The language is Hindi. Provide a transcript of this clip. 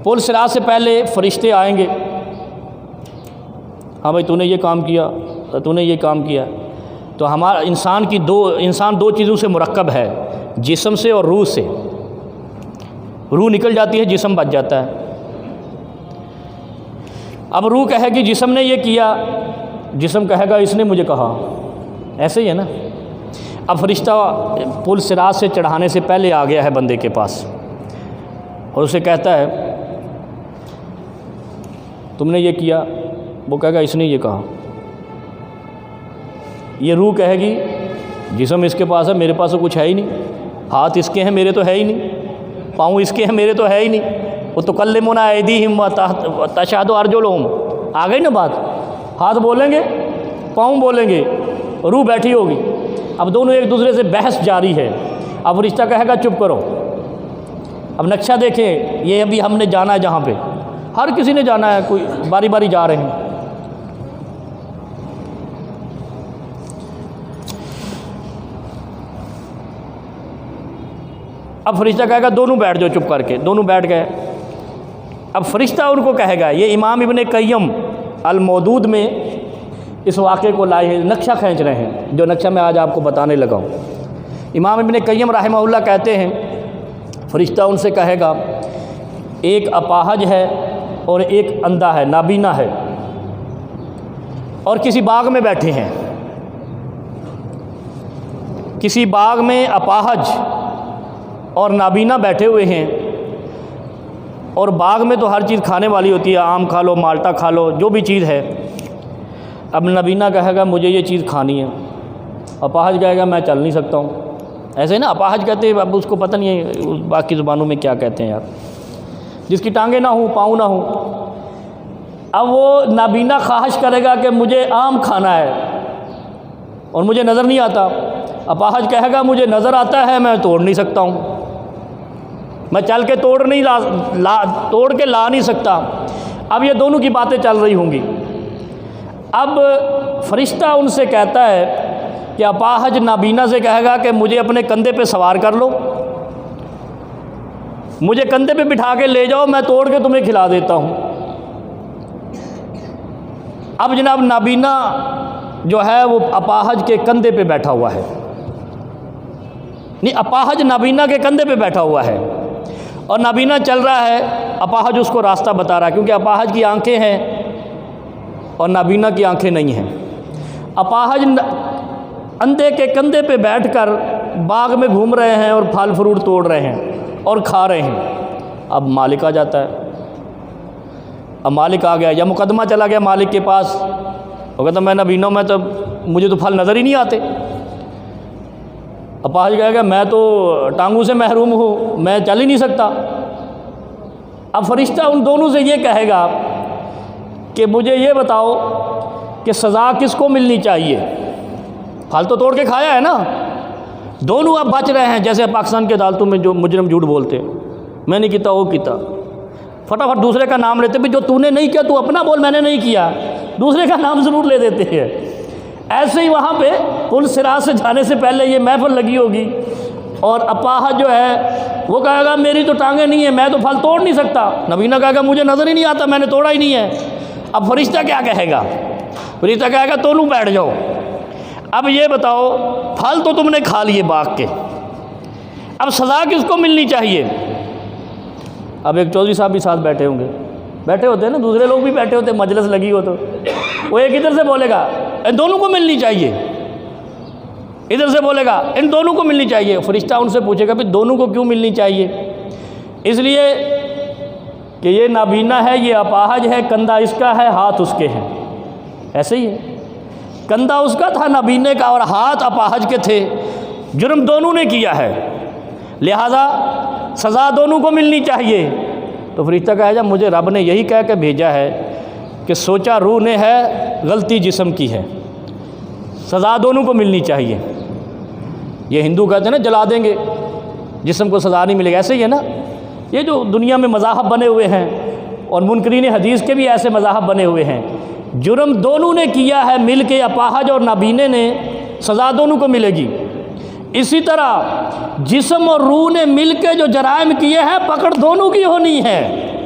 पुल सिरात से पहले फरिश्ते आएंगे, हाँ भाई तूने ये काम किया, तूने ये काम किया। तो हमारा इंसान दो चीज़ों से मुरक्कब है, जिस्म से और रूह से। रूह निकल जाती है, जिस्म बच जाता है। अब रूह कहेगी जिस्म ने ये किया, जिस्म कहेगा इसने मुझे कहा। ऐसे ही है ना। अब फरिश्ता पुल सिरात से चढ़ाने से पहले आ गया है बंदे के पास और उसे कहता है तुमने ये किया, वो कहेगा इसने ये कहा। ये रूह कहेगी जिस्म इसके पास है, मेरे पास तो कुछ है ही नहीं। हाथ इसके हैं, मेरे तो है ही नहीं। पाँव इसके हैं, मेरे तो है ही नहीं। वो तो कल्लिमुना ऐदीहिम व तशहदु अर्जुलुहुम। आ गई ना बात। हाथ बोलेंगे, पाँव बोलेंगे, रूह बैठी होगी। अब दोनों एक दूसरे से बहस जारी है। अब रिश्ता कहेगा चुप करो, अब नक्शा देखें, ये अभी हमने जाना है जहाँ पे, हर किसी ने जाना है, कोई बारी बारी जा रहे हैं। अब फरिश्ता कहेगा दोनों बैठ जाओ, चुप करके। दोनों बैठ गए। अब फरिश्ता उनको कहेगा, ये इमाम इब्न क़य्यम अल-मौदूद में इस वाक़े को लाए हैं, नक्शा खींच रहे हैं, जो नक्शा मैं आज आपको बताने लगा हूँ। इमाम इब्न क़य्यम रहमहुल्लाह कहते हैं, फरिश्ता उनसे कहेगा एक अपाहज है और एक अंधा है, नाबीना है, और किसी बाग में बैठे हैं। किसी बाग में अपाहज और नाबीना बैठे हुए हैं, और बाग में तो हर चीज़ खाने वाली होती है, आम खा लो, माल्टा खा लो, जो भी चीज़ है। अब नाबीना कहेगा मुझे ये चीज़ खानी है, अपाहज कहेगा मैं चल नहीं सकता हूँ। ऐसे ना अपाहज कहते हैं, अब उसको पता नहीं है बाकी ज़ुबानों में क्या कहते हैं यार, जिसकी टांगें ना हो, पाँव ना हो। अब वो नाबीना ख्वाहिश करेगा कि मुझे आम खाना है और मुझे नज़र नहीं आता। अपाहज कहेगा मुझे नज़र आता है, मैं तोड़ नहीं सकता हूँ, मैं चल के तोड़ के ला नहीं सकता। अब ये दोनों की बातें चल रही होंगी। अब फरिश्ता उनसे कहता है कि अपाहज नाबीना से कहेगा कि मुझे अपने कंधे पे सवार कर लो, मुझे कंधे पे बिठा के ले जाओ, मैं तोड़ के तुम्हें खिला देता हूँ। अब जनाब नाबीना जो है वो अपाहज के कंधे पे बैठा हुआ है, नहीं अपाहज नाबीना के कंधे पे बैठा हुआ है, और नाबीना चल रहा है, अपाहज उसको रास्ता बता रहा है, क्योंकि अपाहज की आंखें हैं और नाबीना की आंखें नहीं हैं। अपाहज अंधे के कंधे पे बैठकर बाग में घूम रहे हैं और फल फ्रूट तोड़ रहे हैं और खा रहे हैं। अब मालिक आ जाता है। अब मालिक आ गया या मुकदमा चला गया मालिक के पास, वो कहता मैं नाबीना, मैं तो मुझे तो फल नज़र ही नहीं आते। अपाहज कहेगा मैं तो टांगों से महरूम हूँ, मैं चल ही नहीं सकता। अब फरिश्ता उन दोनों से ये कहेगा कि मुझे ये बताओ कि सज़ा किसको मिलनी चाहिए। फल तो तोड़ के खाया है ना। दोनों अब बच रहे हैं, जैसे पाकिस्तान की अदालतों में जो मुजरिम झूठ बोलते हैं, मैं नहीं किया, वो किया, फटाफट दूसरे का नाम लेते भी, जो तूने नहीं किया तू अपना बोल, मैंने नहीं किया, दूसरे का नाम ज़रूर ले देते हैं। ऐसे ही वहाँ पे पुल सिरात से जाने से पहले ये महफिल लगी होगी, और अपाहज जो है वो कहेगा मेरी तो टांगें नहीं है, मैं तो फल तोड़ नहीं सकता। नबीना कहेगा मुझे नज़र ही नहीं आता, मैंने तोड़ा ही नहीं है। अब फरिश्ता क्या कहेगा? फरिश्ता कहेगा दोनों बैठ जाओ, अब ये बताओ फल तो तुमने खा लिए बाग के, अब सज़ा किसको मिलनी चाहिए? अब एक चौधरी साहब भी साथ बैठे होंगे, बैठे होते हैं ना, दूसरे लोग भी बैठे होते हैं, मजलिस लगी हो तो वो एक इधर से बोलेगा इन दोनों को मिलनी चाहिए, इधर से बोलेगा इन दोनों को मिलनी चाहिए। फरिश्ता उनसे पूछेगा भाई दोनों को क्यों मिलनी चाहिए? इसलिए कि ये नाबीना है, ये अपाहज है, कंधा इसका है, हाथ उसके हैं। ऐसे ही है, कंधा उसका था नाबीने का और हाथ अपाहज के थे। जुर्म दोनों ने किया है, लिहाजा सज़ा दोनों को मिलनी चाहिए। तो फरिश्ता कहेगा मुझे रब ने यही कह के भेजा है कि सोचा रूह ने है, गलती जिस्म की है, सज़ा दोनों को मिलनी चाहिए। ये हिंदू कहते हैं ना जला देंगे, जिस्म को सज़ा नहीं मिलेगी। ऐसे ही है ना, ये जो दुनिया में मज़ाहब बने हुए हैं और मुनकरीन हदीस के भी ऐसे मज़ाहब बने हुए हैं। जुर्म दोनों ने किया है मिल के, अपाहज और नाबीने ने, सज़ा दोनों को मिलेगी। इसी तरह जिस्म और रूह ने मिल के जो जराइम किए हैं, पकड़ दोनों की होनी है।